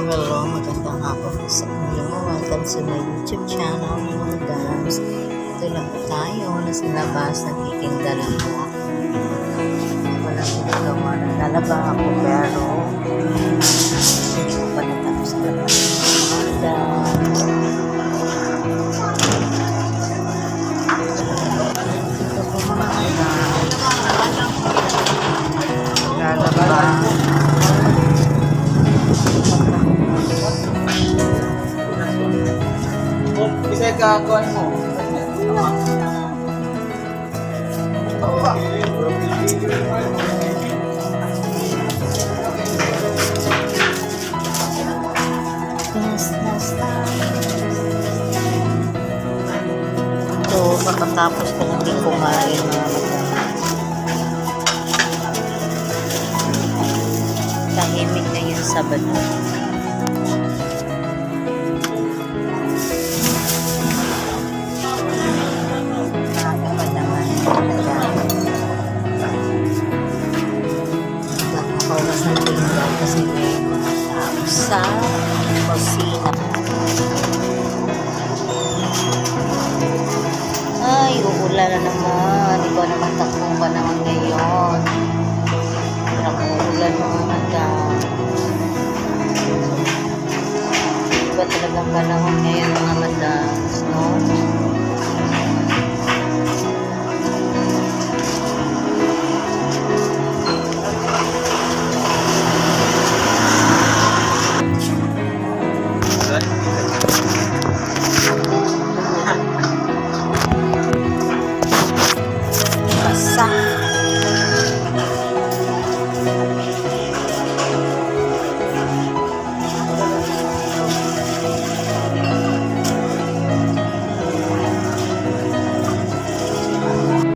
Hello, magandang hapon po sa inyo. Welcome to my YouTube channel, mga dams. Ito lang po tayo, nasa labas, nagtitinda rito. Walang ginagawa, naglalaba ako pero hindi ko pa natapos na labas. Mga dams. Ito po mga dams. Naglalaba. Bisa kakuan mo. So, pagkatapos ko hindi kumain mga tahimik na yung Sabado. Nakakawas ng tingnan kasi may mga tao sa kusina. Ay, uulan na naman. Iba naman takbong panahon ngayon. Parang uulan mga madam. Iba talagang panahon ngayon mga madam. No?